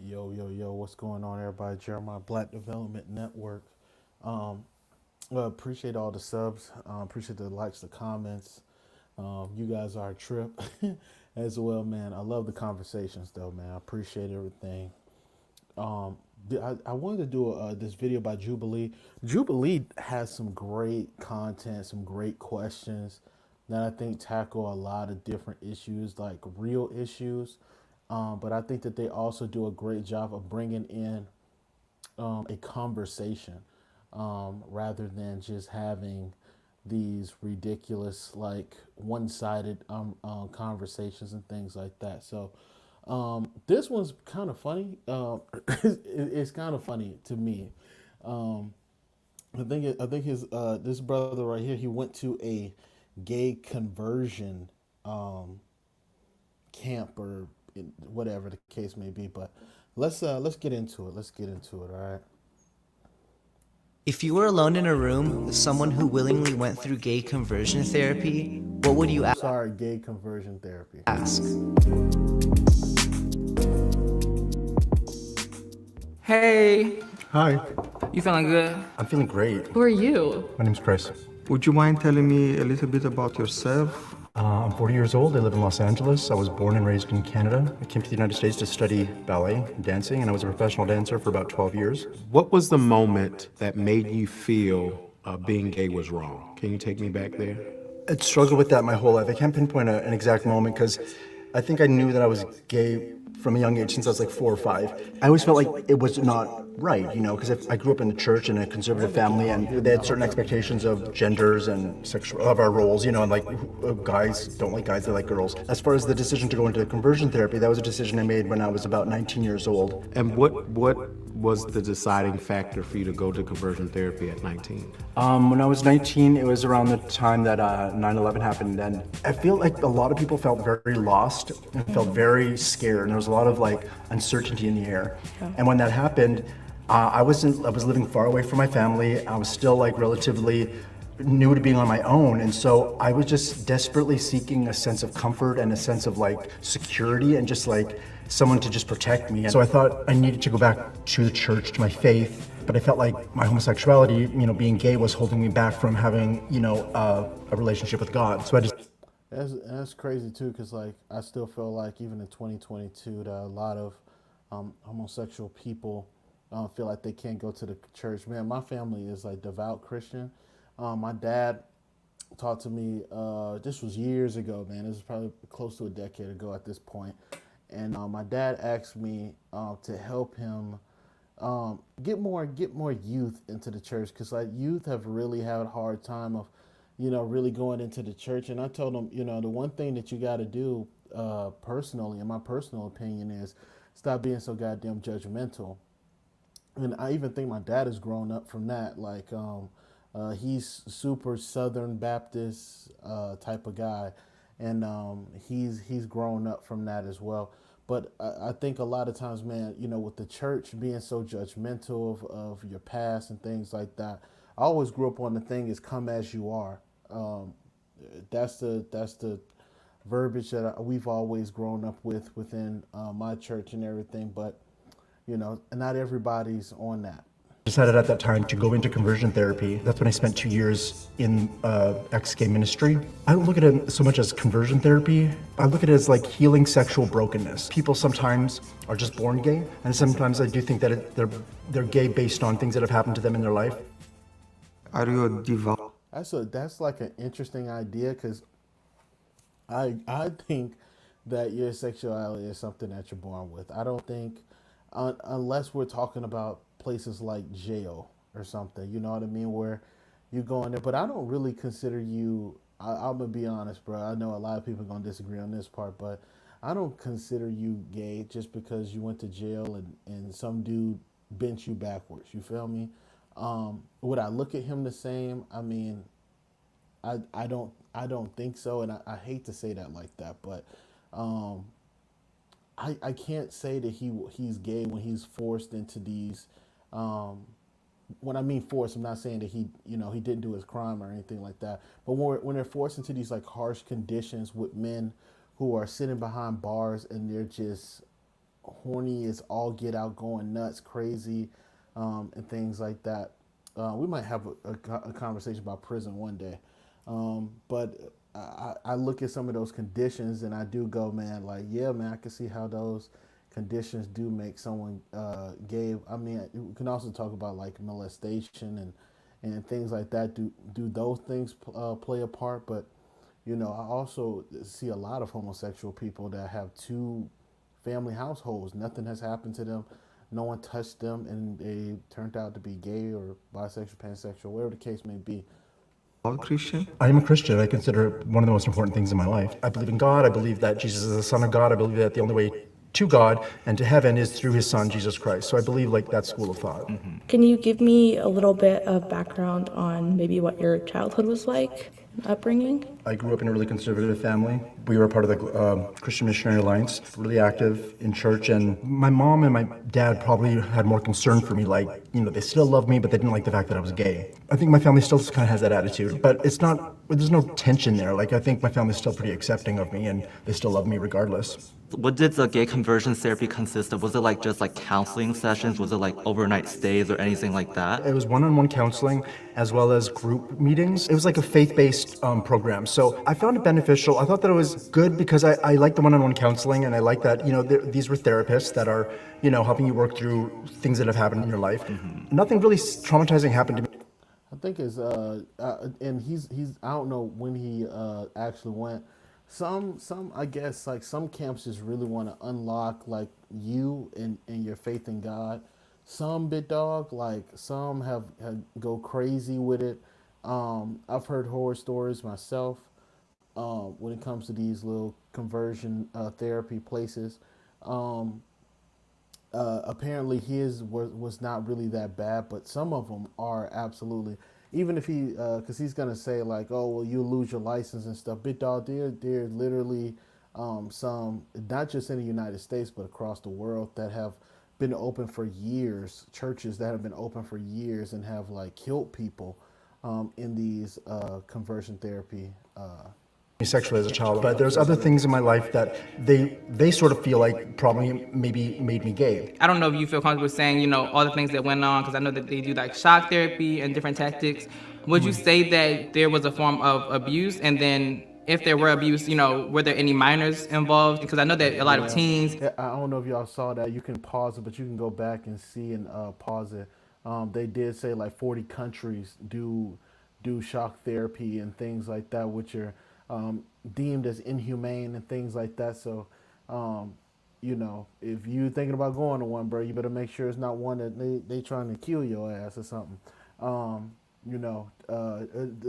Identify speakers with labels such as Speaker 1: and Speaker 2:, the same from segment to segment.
Speaker 1: Yo, what's going on, everybody? Jeremiah Black Development Network. Um, appreciate all the subs. Appreciate the likes, the comments. You guys are a trip as well, man. I love the conversations, though, man. I appreciate everything. Um, I wanted to do this video by Jubilee. Jubilee has some great content, some great questions that I think tackle a lot of different issues, like real issues. But I think that they also do a great job of bringing in a conversation rather than just having these ridiculous, like one-sided conversations and things like that. So this one's kind of funny. It's kind of funny to me. Um, I think his this brother right here, he went to a gay conversion um, camp or whatever the case may be. But let's get into it. Let's get into it. All right.
Speaker 2: If you were alone in a room with someone who willingly went through gay conversion therapy, what would you
Speaker 1: Sorry, gay conversion therapy.
Speaker 2: ask?
Speaker 3: Hey,
Speaker 4: Hi,
Speaker 3: you feeling good?
Speaker 4: I'm feeling great.
Speaker 5: Who are you?
Speaker 4: My name's Chris.
Speaker 6: Would you mind telling me a little bit about yourself?
Speaker 4: I'm 40 years old. I live in Los Angeles. I was born and raised in Canada. I came to the United States to study ballet and dancing, and I was a professional dancer for about 12 years.
Speaker 7: What was the moment that made you feel being gay was wrong? Can you take me back there?
Speaker 4: I'd struggled with that my whole life. I can't pinpoint an exact moment because I think I knew that I was gay from a young age since I was like 4 or 5. I always felt like it was not right, because I grew up in the church in a conservative family, and they had certain expectations of genders and sexual of our roles, and like guys don't like guys, they like girls. As far as the decision to go into conversion therapy, that was a decision I made when I was about 19 years old.
Speaker 7: And what was the deciding factor for you to go to conversion therapy at 19?
Speaker 4: When I was 19, it was around the time that 9/11 happened, and I feel like a lot of people felt very lost and felt very scared, and there was a lot of like uncertainty in the air. And when that happened, I was living far away from my family. I was still like relatively new to being on my own, and so I was just desperately seeking a sense of comfort and a sense of like security and just like someone to just protect me. And so I thought I needed to go back to the church, to my faith, but I felt like my homosexuality, being gay, was holding me back from having, a relationship with God. So I just
Speaker 1: That's crazy too, because like I still feel like even in 2022 that a lot of homosexual people feel like they can't go to the church. Man, my family is like devout Christian. My dad taught to me. This was years ago, man. This is probably close to a decade ago at this point. And my dad asked me to help him get more youth into the church, because like youth have really had a hard time of really going into the church. And I told him, the one thing that you got to do personally, in my personal opinion, is stop being so goddamn judgmental. And I even think my dad has grown up from that. Like he's super Southern Baptist type of guy, and he's grown up from that as well. But I think a lot of times, man, with the church being so judgmental of your past and things like that, I always grew up on the thing is come as you are. That's the verbiage that we've always grown up with within my church and everything. But not everybody's on that.
Speaker 4: decided at that time to go into conversion therapy. That's when I spent 2 years in ex-gay ministry. I don't look at it so much as conversion therapy. I look at it as like healing sexual brokenness. People sometimes are just born gay, and sometimes I do think that they're gay based on things that have happened to them in their life.
Speaker 6: Are you a devout?
Speaker 1: That's like an interesting idea, because I think that your sexuality is something that you're born with. I don't think, unless we're talking about places like jail or something, you know what I mean, where you go in there. But I don't really consider you, I'm gonna be honest, bro. I know a lot of people are gonna disagree on this part, but I don't consider you gay just because you went to jail and some dude bent you backwards. You feel me? Would I look at him the same? I mean, I don't think so, and I hate to say that like that, but I can't say that he's gay when he's forced into these. When I mean forced, I'm not saying that he didn't do his crime or anything like that. But when they're forced into these like harsh conditions with men who are sitting behind bars and they're just horny as all get out, going nuts, crazy, and things like that. We might have a conversation about prison one day. But I look at some of those conditions and I do go, man, like, yeah, man, I can see how those conditions do make someone gay. I mean, we can also talk about like molestation and things like that. Do those things play a part? But I also see a lot of homosexual people that have two family households. Nothing has happened to them. No one touched them, and they turned out to be gay or bisexual, pansexual, whatever the case may be.
Speaker 6: All Christian?
Speaker 4: I am a Christian. I consider it one of the most important things in my life. I believe in God. I believe that Jesus is the Son of God. I believe that the only way to God and to heaven is through his Son, Jesus Christ. So I believe like that school of thought.
Speaker 5: Can you give me a little bit of background on maybe what your childhood was like, upbringing?
Speaker 4: I grew up in a really conservative family. We were part of the Christian Missionary Alliance, really active in church. And my mom and my dad probably had more concern for me. Like, they still loved me, but they didn't like the fact that I was gay. I think my family still kind of has that attitude, but there's no tension there. Like, I think my family's still pretty accepting of me and they still love me regardless.
Speaker 8: What did the gay conversion therapy consist of? Was it like just like counseling sessions? Was it like overnight stays or anything like that?
Speaker 4: It was one-on-one counseling as well as group meetings. It was like a faith-based program. So I found it beneficial. I thought that it was good because I like the one-on-one counseling, and I like that, these were therapists that are, helping you work through things that have happened in your life. Nothing really traumatizing happened to me.
Speaker 1: I think is and he's I don't know when he actually went. Some I guess like some camps just really want to unlock like you and your faith in God. Some bit dog, like some have go crazy with it. I've heard horror stories myself when it comes to these little conversion therapy places. Apparently his was not really that bad, but some of them are absolutely. Even if he, because he's gonna say like, oh well, you lose your license and stuff. Big dog, there literally some, not just in the United States but across the world, that have been open for years. Churches that have been open for years and have like killed people in these conversion therapy.
Speaker 4: Sexually as a child, but there's other things in my life that they sort of feel like probably maybe made me gay.
Speaker 3: I don't know if you feel comfortable saying, all the things that went on, because I know that they do like shock therapy and different tactics. Would you say that there was a form of abuse? And then if there were abuse, were there any minors involved? Because I know that a lot of teens.
Speaker 1: I don't know if y'all saw that. You can pause it, but you can go back and see and pause it. They did say like 40 countries do shock therapy and things like that, which are deemed as inhumane and things like that. So, if you thinking about going to one, bro, you better make sure it's not one that they trying to kill your ass or something.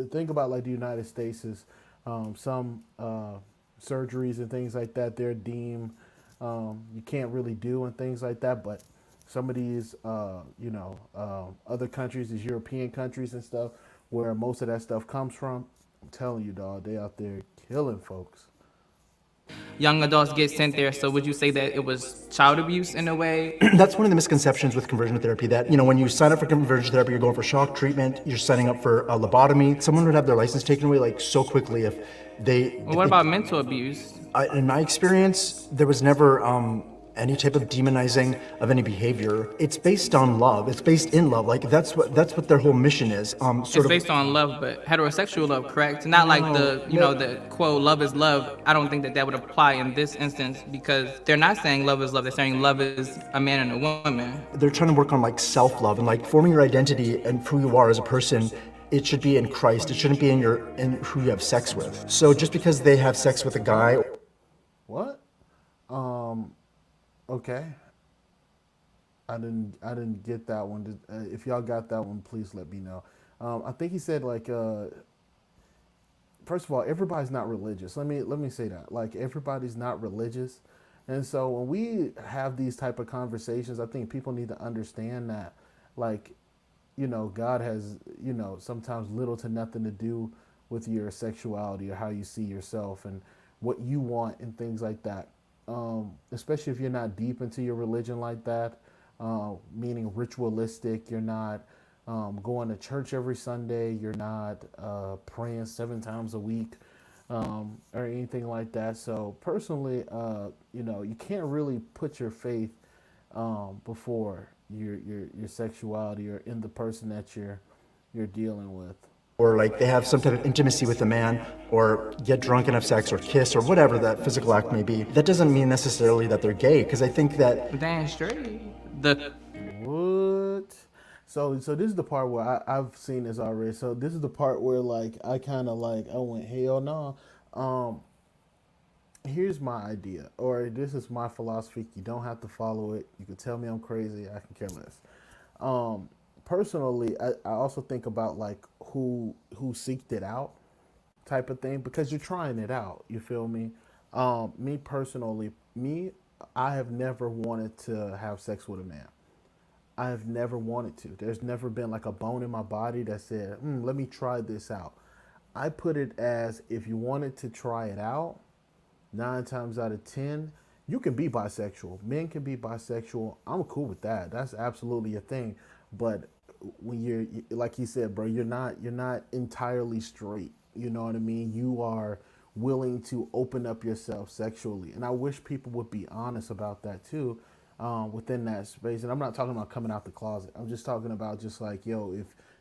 Speaker 1: Think about like the United States is some surgeries and things like that. They're deemed you can't really do and things like that. But some of these, other countries, these European countries and stuff, where most of that stuff comes from. I'm telling you, dog, they out there killing folks.
Speaker 3: Young adults get sent there, so would you say that it was child abuse in a way?
Speaker 4: That's one of the misconceptions with conversion therapy, that when you sign up for conversion therapy, you're going for shock treatment, you're signing up for a lobotomy. Someone would have their license taken away like so quickly if they.
Speaker 3: Well, what about mental abuse?
Speaker 4: In my experience, there was never any type of demonizing of any behavior. It's based on love. It's based in love. Like that's what their whole mission is.
Speaker 3: It's based on love, but heterosexual love, correct? Not like the quote, love is love. I don't think that would apply in this instance, because they're not saying love is love. They're saying love is a man and a woman.
Speaker 4: They're trying to work on like self-love and like forming your identity and who you are as a person. It should be in Christ. It shouldn't be in who you have sex with. So just because they have sex with a guy.
Speaker 1: What? Okay. I didn't get that one. If y'all got that one, please let me know. I think he said like, first of all, everybody's not religious. Let me say that. Like, everybody's not religious, and so when we have these type of conversations, I think people need to understand that, like, God has sometimes little to nothing to do with your sexuality or how you see yourself and what you want and things like that. Especially if you're not deep into your religion like that, meaning ritualistic. You're not going to church every Sunday. You're not praying 7 times a week. or anything like that. So personally, you can't really put your faith before your sexuality or in the person that you're dealing with.
Speaker 4: Or like they have some type of intimacy with a man, or get drunk and have sex, or kiss, or whatever that physical act may be. That doesn't mean necessarily that they're gay, because I think that
Speaker 3: Damn straight. The
Speaker 1: What? So this is the part where I've seen this already. So this is the part where like I kind of like I went hell no. Here's my idea, or this is my philosophy. You don't have to follow it. You can tell me I'm crazy. I can care less. Personally, I also think about like who seeked it out type of thing because you're trying it out. You feel me? Me personally, I have never wanted to have sex with a man. I have never wanted to. There's never been like a bone in my body that said, let me try this out. I put it as if you wanted to try it out, 9 times out of 10, you can be bisexual. Men can be bisexual. I'm cool with that. That's absolutely a thing. But when you're like you said, bro, you're not entirely straight. You know what I mean? You are willing to open up yourself sexually. And I wish people would be honest about that too, within that space. And I'm not talking about coming out the closet. I'm just talking about just like, yo,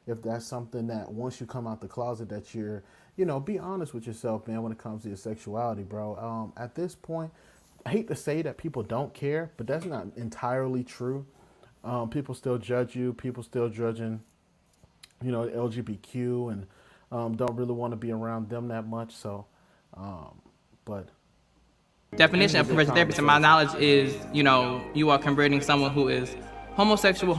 Speaker 1: if that's something that once you come out the closet that you're, be honest with yourself, man, when it comes to your sexuality, bro. At this point, I hate to say that people don't care, but that's not entirely true. People still judge you. People still judging, LGBTQ and don't really want to be around them that much. So, but
Speaker 3: definition of conversion therapy, to my knowledge, is you are converting someone who is homosexual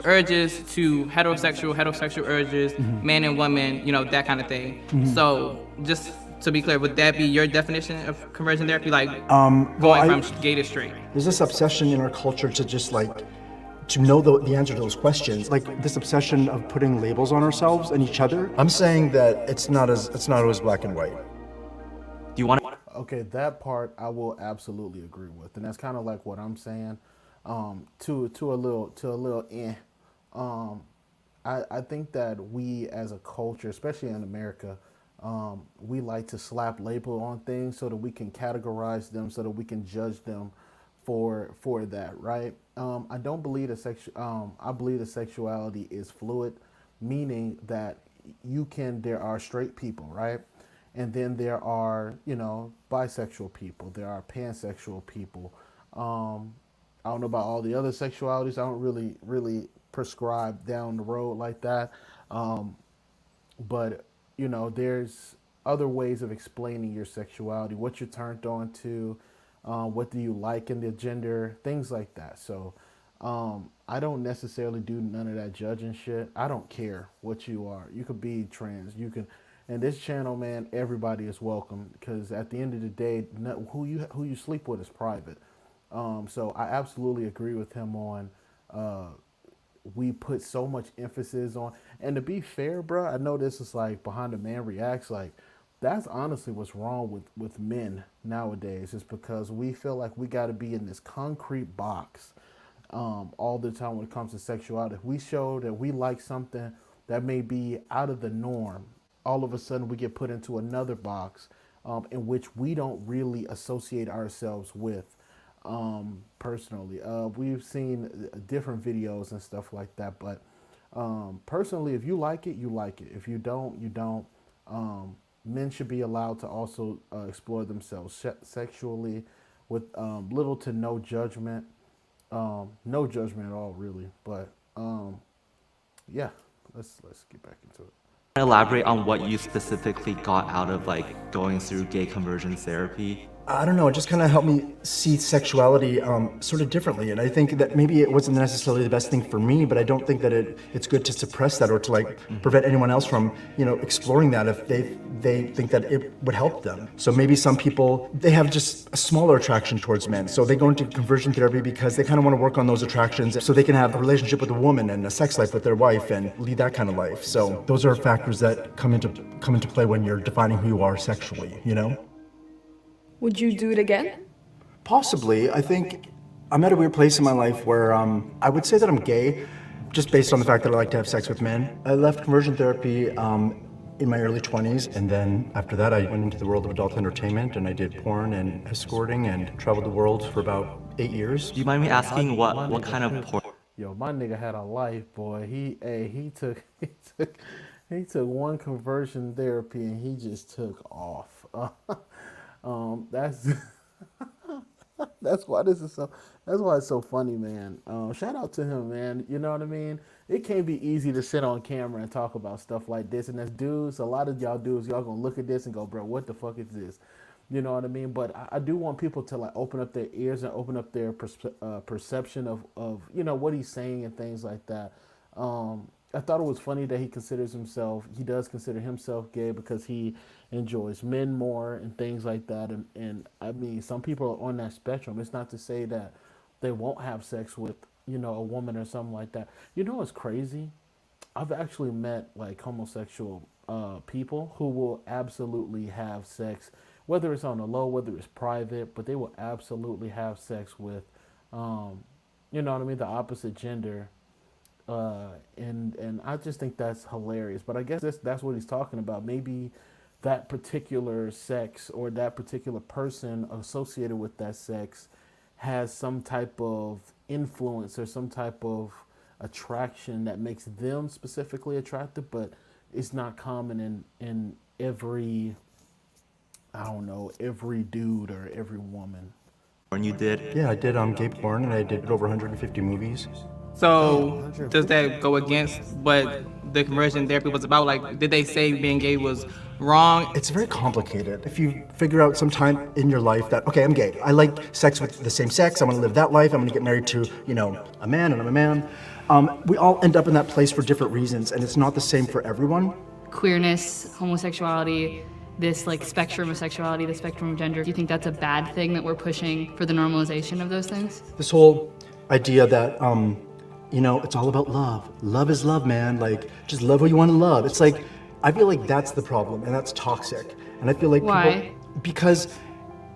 Speaker 3: urges to heterosexual urges, man and woman, that kind of thing. So just to be clear, would that be your definition of conversion therapy, like going from gay to straight?
Speaker 4: There's this obsession in our culture to just like to know the answer to those questions, like this obsession of putting labels on ourselves and each other. I'm saying that it's not always black and white.
Speaker 8: Do you want to?
Speaker 1: Okay, that part I will absolutely agree with, and that's kind of like what I'm saying. To a little. I think that we as a culture, especially in America, we like to slap label on things so that we can categorize them, so that we can judge them for that, right? I don't believe that I believe that sexuality is fluid, meaning that there are straight people, right? And then there are, bisexual people. There are pansexual people. I don't know about all the other sexualities. I don't really prescribe down the road like that. But, there's other ways of explaining your sexuality, what you're turned on to, what do you like in the gender, things like that. So I don't necessarily do none of that judging shit. I don't care what you are. You could be trans. You can. And this channel, man, everybody is welcome because at the end of the day, who you sleep with is private. So I absolutely agree with him on we put so much emphasis on. And to be fair, bro, I know this is like Behind the Man Reacts. Like, that's honestly what's wrong with men nowadays, is because we feel like we got to be in this concrete box all the time when it comes to sexuality. If we show that we like something that may be out of the norm, all of a sudden we get put into another box in which we don't really associate ourselves with. Personally, we've seen different videos and stuff like that, but personally, if you like it, you like it. If you don't, you don't. Men should be allowed to also explore themselves sexually with little to no judgment. No judgment at all, really. But yeah, let's get back into it.
Speaker 8: Elaborate on what you specifically got out of like going through gay conversion therapy?
Speaker 4: I don't know, it just kind of helped me see sexuality sort of differently. And I think that maybe it wasn't necessarily the best thing for me, but I don't think that it's good to suppress that or to like prevent anyone else from, exploring that if they think that it would help them. So maybe some people, they have just a smaller attraction towards men. So they go into conversion therapy because they kind of want to work on those attractions so they can have a relationship with a woman and a sex life with their wife and lead that kind of life. So those are factors that come into play when you're defining who you are sexually,
Speaker 5: Would you do it again?
Speaker 4: Possibly. I think I'm at a weird place in my life where I would say that I'm gay just based on the fact that I like to have sex with men. I left conversion therapy in my early 20s, and then after that I went into the world of adult entertainment and I did porn and escorting and traveled the world for about 8 years.
Speaker 8: Do you mind me asking
Speaker 1: My
Speaker 8: what kind of
Speaker 1: nigga,
Speaker 8: porn?
Speaker 1: yo, my nigga had a life, boy. He took he took one conversion therapy and he just took off. That's that's why this is so. That's why it's so funny, man. Shout out to him, man. You know what I mean? It can't be easy to sit on camera and talk about stuff like this. And as dudes, a lot of y'all dudes, y'all gonna look at this and go, "Bro, what the fuck is this?" You know what I mean? But I do want people to like open up their ears and open up their perception of what he's saying and things like that. I thought it was funny that he does consider himself gay because he enjoys men more and things like that. And I mean, some people are on that spectrum. It's not to say that they won't have sex with, a woman or something like that. You know what's crazy? I've actually met like homosexual people who will absolutely have sex, whether it's on the low, whether it's private, but they will absolutely have sex with, you know what I mean, the opposite gender. And I just think that's hilarious. But I guess that's what he's talking about. Maybe that particular sex or that particular person associated with that sex has some type of influence or some type of attraction that makes them specifically attractive, but it's not common in every, I don't know, every dude or every woman.
Speaker 8: You did?
Speaker 4: Yeah, I did gay porn and I did over 150 movies.
Speaker 3: So does that go against what the conversion therapy was about? Like, did they say being gay was wrong?
Speaker 4: It's very complicated. If you figure out sometime in your life that, okay, I'm gay, I like sex with the same sex, I want to live that life, I'm going to get married to, a man and I'm a man. We all end up in that place for different reasons and it's not the same for everyone.
Speaker 9: Queerness, homosexuality, this like spectrum of sexuality, the spectrum of gender. Do you think that's a bad thing that we're pushing for the normalization of those things?
Speaker 4: This whole idea that, it's all about love. Love is love, man. Like, just love who you want to love. It's like, I feel like that's the problem, and that's toxic. And I feel like
Speaker 9: Why?
Speaker 4: Because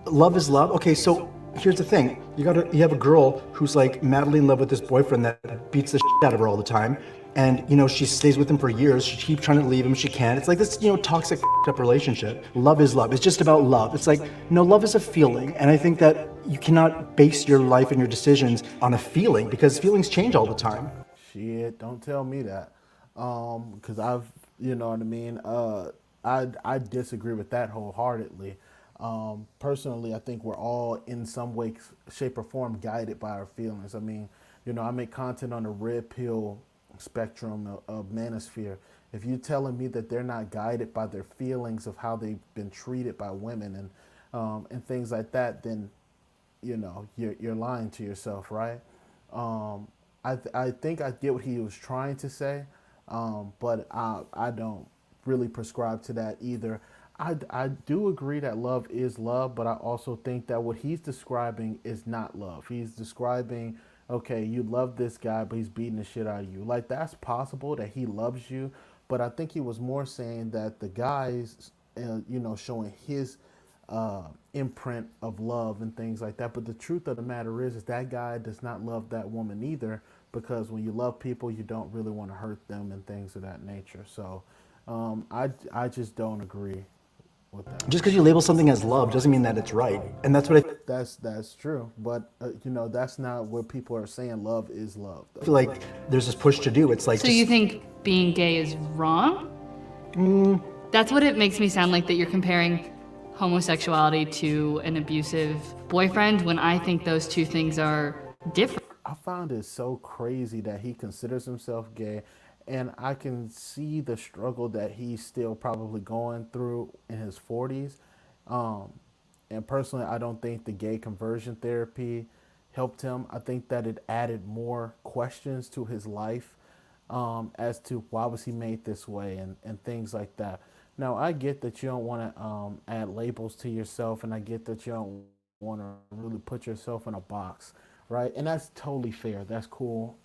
Speaker 4: love is love. Okay, so here's the thing. You have a girl who's like madly in love with this boyfriend that beats the shit out of her all the time. And, she stays with him for years. She keeps trying to leave him. She can't. It's like this, toxic up relationship. Love is love. It's just about love. It's like, no, love is a feeling. And I think that you cannot base your life and your decisions on a feeling because feelings change all the time.
Speaker 1: Shit, don't tell me that. Because I've, you know what I mean? I disagree with that wholeheartedly. Personally, I think we're all in some way, shape, or form guided by our feelings. I mean, I make content on the red pill spectrum of manosphere. If you're telling me that they're not guided by their feelings of how they've been treated by women and things like that, then you're lying to yourself, right? I think I get what he was trying to say, but I don't really prescribe to that either. I do agree that love is love, but I also think that what he's describing is not love. He's describing, okay, you love this guy, but he's beating the shit out of you. Like, that's possible that he loves you, but I think he was more saying that the guy's, showing his imprint of love and things like that. But the truth of the matter is that guy does not love that woman either, because when you love people, you don't really want to hurt them and things of that nature. So I just don't agree with that.
Speaker 4: Just because you label something as love doesn't mean that it's right. And that's what
Speaker 1: That's true, but that's not what people are saying. Love is love, though.
Speaker 4: I feel like there's this push to do. It's like,
Speaker 9: So you think being gay is wrong? That's what it makes me sound like, that you're comparing homosexuality to an abusive boyfriend, when I think those two things are different.
Speaker 1: I found it so crazy that he considers himself gay, and I can see the struggle that he's still probably going through in his 40s. And personally, I don't think the gay conversion therapy helped him. I think that it added more questions to his life as to why was he made this way and things like that. Now, I get that you don't want to add labels to yourself, and I get that you don't want to really put yourself in a box, right? And that's totally fair. That's cool.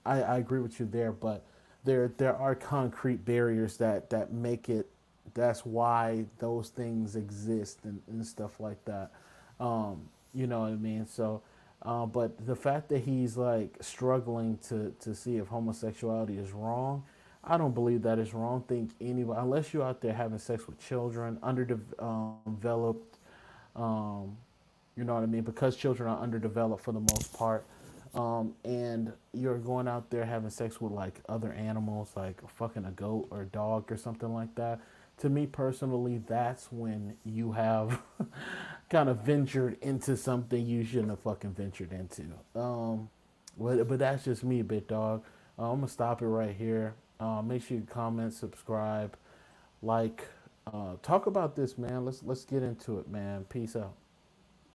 Speaker 1: I agree with you there, but there are concrete barriers that make it. That's why those things exist and stuff like that. You know what I mean? So, but the fact that he's like struggling to see if homosexuality is wrong, I don't believe that is wrong. Think anybody, unless you're out there having sex with children, underdeveloped, you know what I mean? Because children are underdeveloped for the most part, and you're going out there having sex with like other animals, like fucking a goat or a dog or something like that. To me personally, that's when you have kind of ventured into something you shouldn't have fucking ventured into. But that's just me, bit dog. I'm gonna stop it right here. Make sure you comment, subscribe, like, talk about this, man. Let's get into it, man. Peace out.